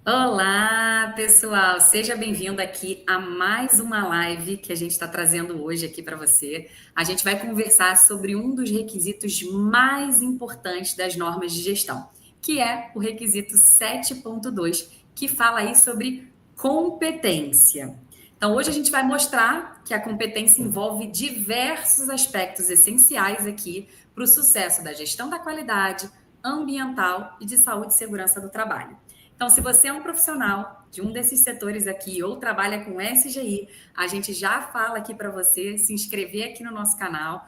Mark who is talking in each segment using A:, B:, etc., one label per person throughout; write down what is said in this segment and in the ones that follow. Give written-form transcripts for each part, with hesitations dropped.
A: Olá, pessoal! Seja bem-vindo aqui a mais uma live que a gente está trazendo hoje aqui para você. A gente vai conversar sobre um dos requisitos mais importantes das normas de gestão, que é o requisito 7.2, que fala aí sobre competência. Então, hoje a gente vai mostrar que a competência envolve diversos aspectos essenciais aqui para o sucesso da gestão da qualidade ambiental e de saúde e segurança do trabalho. Então, se você é um profissional de um desses setores aqui ou trabalha com SGI, a gente já fala aqui para você se inscrever aqui no nosso canal,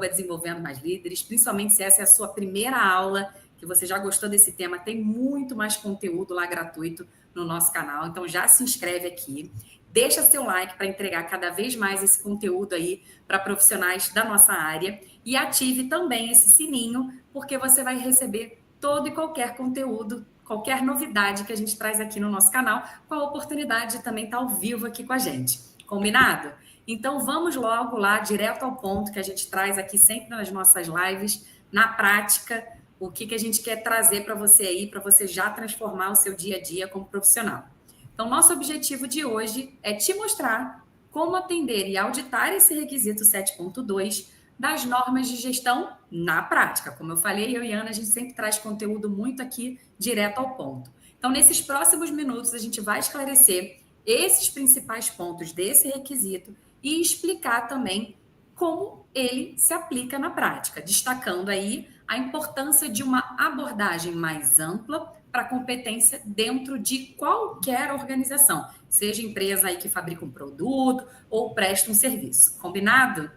A: Desenvolvendo Mais Líderes, principalmente se essa é a sua primeira aula, que você já gostou desse tema, tem muito mais conteúdo lá gratuito no nosso canal, então já se inscreve aqui. Deixa seu like para entregar cada vez mais esse conteúdo aí para profissionais da nossa área e ative também esse sininho, porque você vai receber todo e qualquer conteúdo, qualquer novidade que a gente traz aqui no nosso canal, com a oportunidade de também estar ao vivo aqui com a gente. Combinado? Então vamos logo lá, direto ao ponto que a gente traz aqui sempre nas nossas lives, na prática, o que a gente quer trazer para você aí, para você já transformar o seu dia a dia como profissional. Então, nosso objetivo de hoje é te mostrar como atender e auditar esse requisito 7.2 das normas de gestão na prática. Como eu falei, eu e a Ana, a gente sempre traz conteúdo muito aqui direto ao ponto. Então, nesses próximos minutos, a gente vai esclarecer esses principais pontos desse requisito e explicar também como ele se aplica na prática, destacando aí a importância de uma abordagem mais ampla para competência dentro de qualquer organização, seja empresa aí que fabrica um produto ou presta um serviço. Combinado?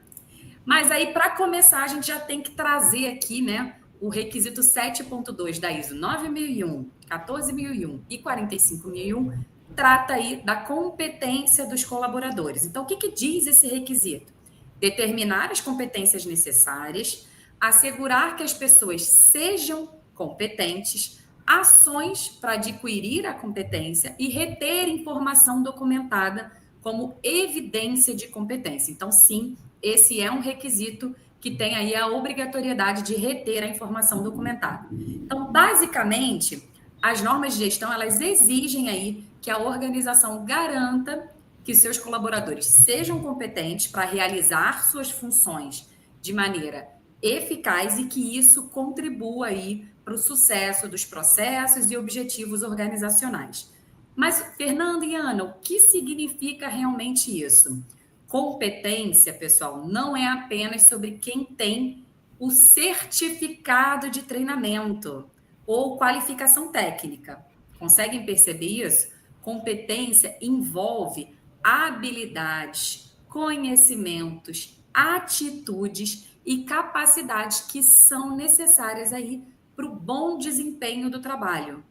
A: Mas aí, para começar, a gente já tem que trazer aqui, né, o requisito 7.2 da ISO 9001, 14001 e 45001, trata aí da competência dos colaboradores. Então, o que diz esse requisito? Determinar as competências necessárias, assegurar que as pessoas sejam competentes, ações para adquirir a competência e reter informação documentada como evidência de competência. Então, sim, esse é um requisito que tem aí a obrigatoriedade de reter a informação documentada. Então, basicamente, as normas de gestão, elas exigem aí que a organização garanta que seus colaboradores sejam competentes para realizar suas funções de maneira eficaz e que isso contribua aí para o sucesso dos processos e objetivos organizacionais. Mas, Fernanda e Ana, o que significa realmente isso? Competência, pessoal, não é apenas sobre quem tem o certificado de treinamento ou qualificação técnica. Conseguem perceber isso? Competência envolve habilidades, conhecimentos, atitudes e capacidades que são necessárias aí para o bom desempenho do trabalho,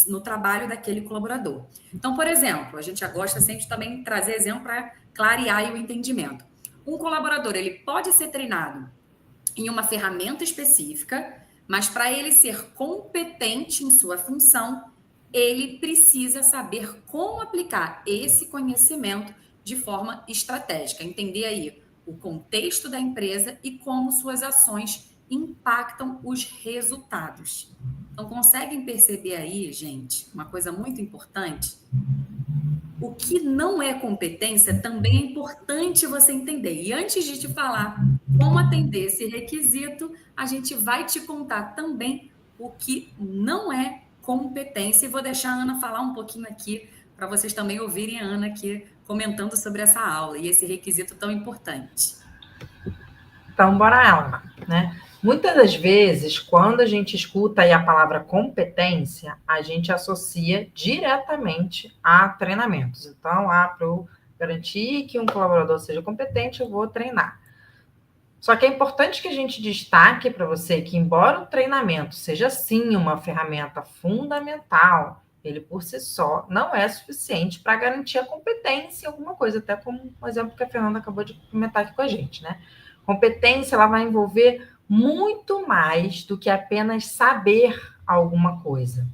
A: no trabalho daquele colaborador. Então, por exemplo, a gente já gosta sempre de também trazer exemplo para clarear o entendimento. Um colaborador, ele pode ser treinado em uma ferramenta específica, mas para ele ser competente em sua função, ele precisa saber como aplicar esse conhecimento de forma estratégica, entender aí o contexto da empresa e como suas ações impactam os resultados. Então, conseguem perceber aí, gente, uma coisa muito importante? O que não é competência também é importante você entender. E antes de te falar como atender esse requisito, a gente vai te contar também o que não é competência. E vou deixar a Ana falar um pouquinho aqui, para vocês também ouvirem a Ana aqui comentando sobre essa aula e esse requisito tão importante.
B: Então, bora lá, né? Muitas das vezes, quando a gente escuta aí a palavra competência, a gente associa diretamente a treinamentos. Então, para eu garantir que um colaborador seja competente, eu vou treinar. Só que é importante que a gente destaque para você que, embora o treinamento seja sim uma ferramenta fundamental, ele por si só não é suficiente para garantir a competência em alguma coisa, até como o exemplo que a Fernanda acabou de comentar aqui com a gente, né? Competência, ela vai envolver muito mais do que apenas saber alguma coisa.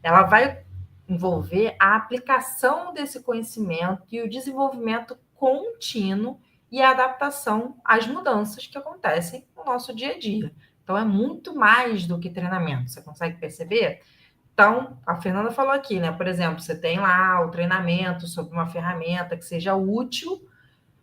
B: Ela vai envolver a aplicação desse conhecimento e o desenvolvimento contínuo e a adaptação às mudanças que acontecem no nosso dia a dia. Então, é muito mais do que treinamento. Você consegue perceber? Então, a Fernanda falou aqui, né? Por exemplo, você tem lá o treinamento sobre uma ferramenta que seja útil,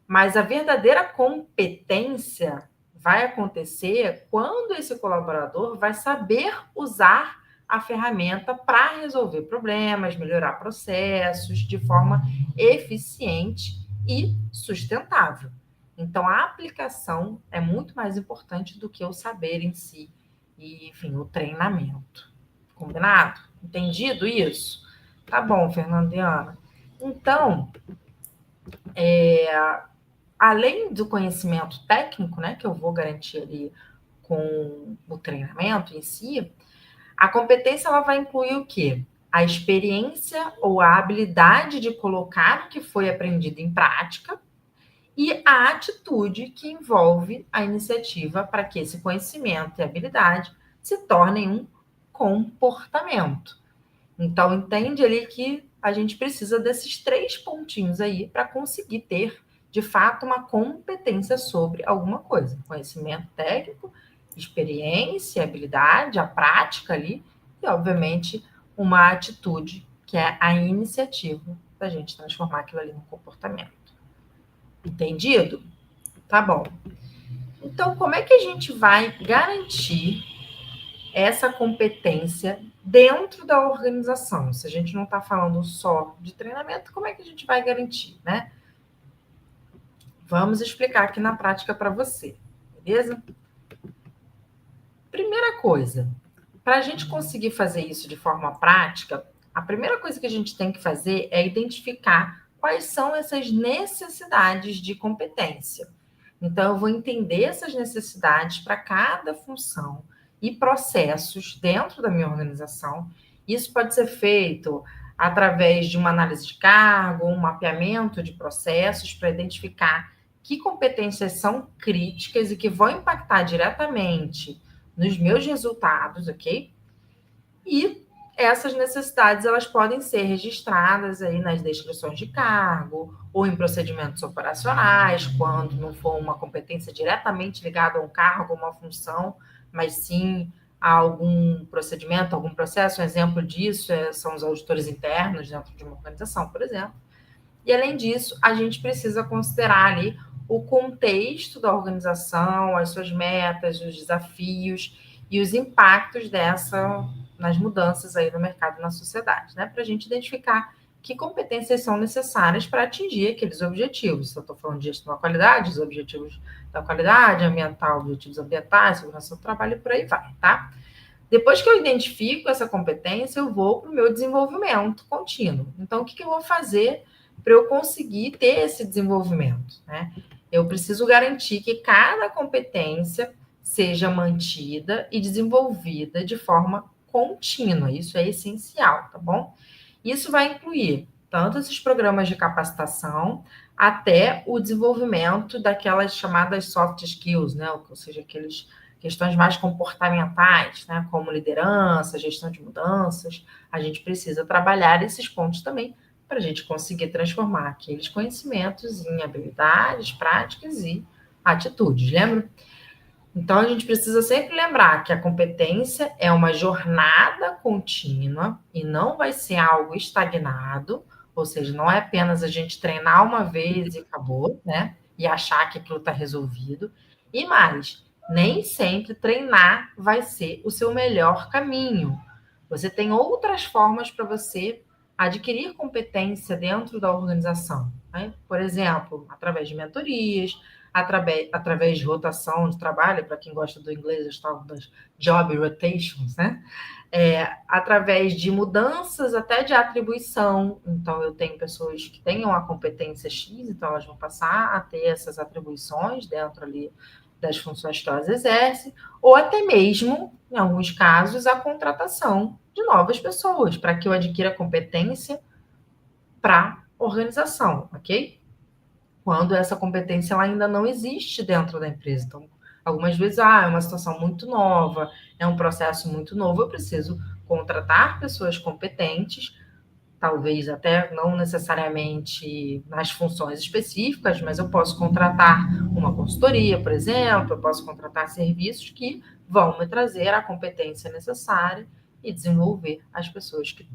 B: mas a verdadeira competência vai acontecer quando esse colaborador vai saber usar a ferramenta para resolver problemas, melhorar processos de forma eficiente e sustentável. Então, a aplicação é muito mais importante do que o saber em si e, enfim, o treinamento. Combinado? Entendido isso? Tá bom, Fernandina. Então, além do conhecimento técnico, né, que eu vou garantir ali com o treinamento em si, a competência ela vai incluir o quê? A experiência ou a habilidade de colocar o que foi aprendido em prática e a atitude que envolve a iniciativa para que esse conhecimento e habilidade se tornem um comportamento. Então, entende ali que a gente precisa desses 3 pontinhos aí para conseguir ter, de fato, uma competência sobre alguma coisa. Conhecimento técnico, experiência, habilidade, a prática ali, e, obviamente, uma atitude, que é a iniciativa da gente transformar aquilo ali num comportamento. Entendido? Tá bom. Então, como é que a gente vai garantir essa competência dentro da organização? Se a gente não está falando só de treinamento, como é que a gente vai garantir, né? Vamos explicar aqui na prática para você, beleza? Primeira coisa, para a gente conseguir fazer isso de forma prática, a primeira coisa que a gente tem que fazer é identificar quais são essas necessidades de competência. Então, eu vou entender essas necessidades para cada função e processos dentro da minha organização. Isso pode ser feito através de uma análise de cargo, um mapeamento de processos para identificar que competências são críticas e que vão impactar diretamente nos meus resultados, ok? E essas necessidades, elas podem ser registradas aí nas descrições de cargo ou em procedimentos operacionais, quando não for uma competência diretamente ligada a um cargo, uma função, mas sim a algum procedimento, algum processo. Um exemplo disso são os auditores internos dentro de uma organização, por exemplo. E, além disso, a gente precisa considerar ali o contexto da organização, as suas metas, os desafios e os impactos nas mudanças aí no mercado e na sociedade, né? Para a gente identificar que competências são necessárias para atingir aqueles objetivos. Se eu estou falando de gestão da qualidade, os objetivos da qualidade ambiental, objetivos ambientais, segurança do trabalho e por aí vai, tá? Depois que eu identifico essa competência, eu vou para o meu desenvolvimento contínuo. Então, o que eu vou fazer para eu conseguir ter esse desenvolvimento, né? Eu preciso garantir que cada competência seja mantida e desenvolvida de forma contínua. Isso é essencial, tá bom? Isso vai incluir tanto esses programas de capacitação até o desenvolvimento daquelas chamadas soft skills, né? Ou seja, aquelas questões mais comportamentais, né? Como liderança, gestão de mudanças. A gente precisa trabalhar esses pontos também para a gente conseguir transformar aqueles conhecimentos em habilidades, práticas e atitudes, lembra? Então, a gente precisa sempre lembrar que a competência é uma jornada contínua e não vai ser algo estagnado, ou seja, não é apenas a gente treinar uma vez e acabou, né? E achar que aquilo está resolvido. E mais, nem sempre treinar vai ser o seu melhor caminho. Você tem outras formas para você adquirir competência dentro da organização, né? Por exemplo, através de mentorias, através de rotação de trabalho, para quem gosta do inglês, as tal das job rotations, né? Através de mudanças até de atribuição. Então, eu tenho pessoas que tenham a competência X, então elas vão passar a ter essas atribuições dentro ali das funções que elas exercem, ou até mesmo, em alguns casos, a contratação de novas pessoas, para que eu adquira competência para a organização, ok? Quando essa competência ela ainda não existe dentro da empresa. Então, algumas vezes, é uma situação muito nova, é um processo muito novo, eu preciso contratar pessoas competentes, talvez até não necessariamente nas funções específicas, mas eu posso contratar uma consultoria, por exemplo, eu posso contratar serviços que vão me trazer a competência necessária e desenvolver as pessoas que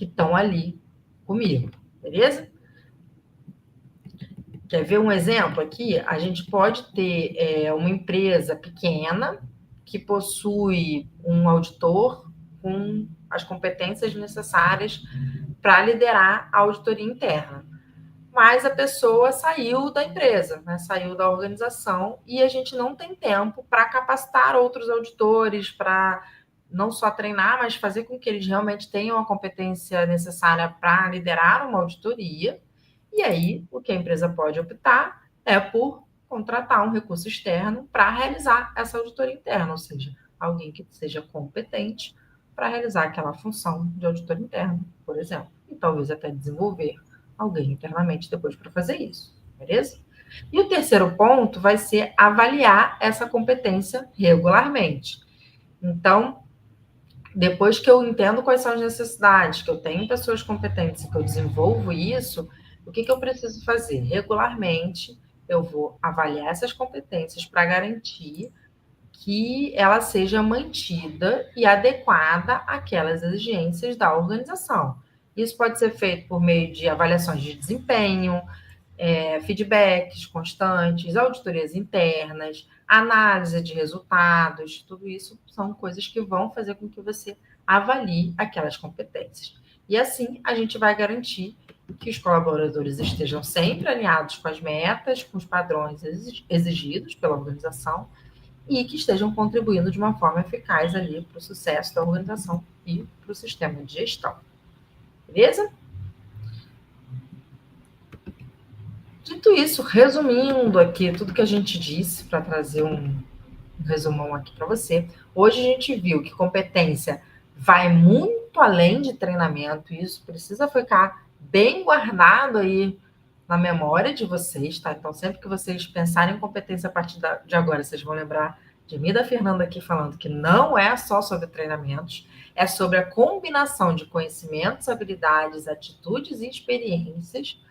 B: estão ali comigo, beleza? Quer ver um exemplo aqui? A gente pode ter uma empresa pequena que possui um auditor com as competências necessárias para liderar a auditoria interna. Mas a pessoa saiu da empresa, né? Saiu da organização e a gente não tem tempo para capacitar outros auditores, para não só treinar, mas fazer com que eles realmente tenham a competência necessária para liderar uma auditoria. E aí, o que a empresa pode optar é por contratar um recurso externo para realizar essa auditoria interna, ou seja, alguém que seja competente para realizar aquela função de auditor interno, por exemplo, e talvez até desenvolver alguém internamente depois para fazer isso, beleza? E o terceiro ponto vai ser avaliar essa competência regularmente. Então, depois que eu entendo quais são as necessidades, que eu tenho pessoas competentes e que eu desenvolvo isso, o que eu preciso fazer? Regularmente, eu vou avaliar essas competências para garantir que ela seja mantida e adequada àquelas exigências da organização. Isso pode ser feito por meio de avaliações de desempenho, feedbacks constantes, auditorias internas, análise de resultados, tudo isso são coisas que vão fazer com que você avalie aquelas competências. E assim a gente vai garantir que os colaboradores estejam sempre alinhados com as metas, com os padrões exigidos pela organização e que estejam contribuindo de uma forma eficaz ali para o sucesso da organização e para o sistema de gestão. Beleza? Dito isso, resumindo aqui tudo que a gente disse, para trazer um resumão aqui para você, hoje a gente viu que competência vai muito além de treinamento, e isso precisa ficar bem guardado aí na memória de vocês, tá? Então, sempre que vocês pensarem em competência a partir de agora, vocês vão lembrar de mim e da Fernanda aqui falando que não é só sobre treinamentos, é sobre a combinação de conhecimentos, habilidades, atitudes e experiências,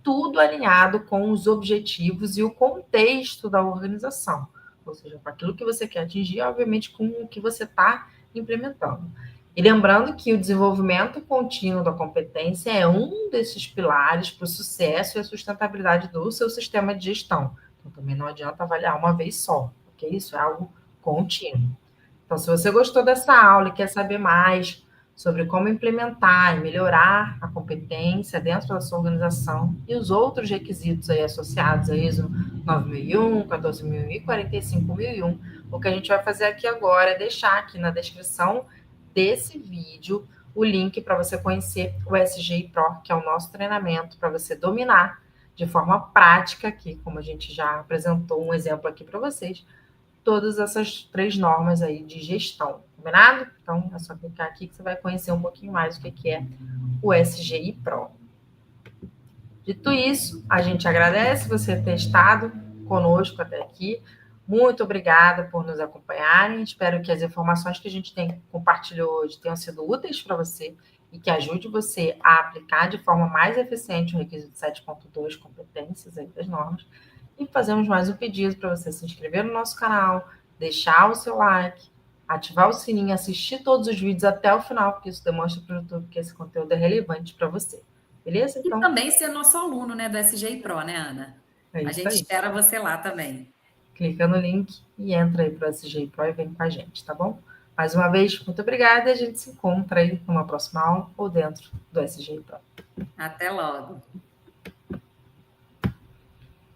B: tudo alinhado com os objetivos e o contexto da organização. Ou seja, com aquilo que você quer atingir, obviamente, com o que você está implementando. E lembrando que o desenvolvimento contínuo da competência é um desses pilares para o sucesso e a sustentabilidade do seu sistema de gestão. Então, também não adianta avaliar uma vez só, porque isso é algo contínuo. Então, se você gostou dessa aula e quer saber mais sobre como implementar e melhorar a competência dentro da sua organização e os outros requisitos aí associados a ISO 9001, 14001 e 45001, o que a gente vai fazer aqui agora é deixar aqui na descrição desse vídeo o link para você conhecer o SGI Pro, que é o nosso treinamento para você dominar de forma prática aqui, como a gente já apresentou um exemplo aqui para vocês, todas essas 3 normas aí de gestão, combinado? Então, é só clicar aqui que você vai conhecer um pouquinho mais o que é o SGI Pro. Dito isso, a gente agradece você ter estado conosco até aqui. Muito obrigada por nos acompanharem. Espero que as informações que a gente compartilhou hoje tenham sido úteis para você e que ajude você a aplicar de forma mais eficiente o requisito 7.2, competências aí das normas. E fazemos mais um pedido para você se inscrever no nosso canal, deixar o seu like, ativar o sininho, assistir todos os vídeos até o final, porque isso demonstra para o YouTube que esse conteúdo é relevante para você. Beleza?
A: Então, e também ser nosso aluno, né, do SGI Pro, né, Ana? A gente espera você lá também.
B: Clica no link e entra aí para o SGI Pro e vem com a gente, tá bom? Mais uma vez, muito obrigada. A gente se encontra aí numa próxima aula ou dentro do SGI Pro.
A: Até logo.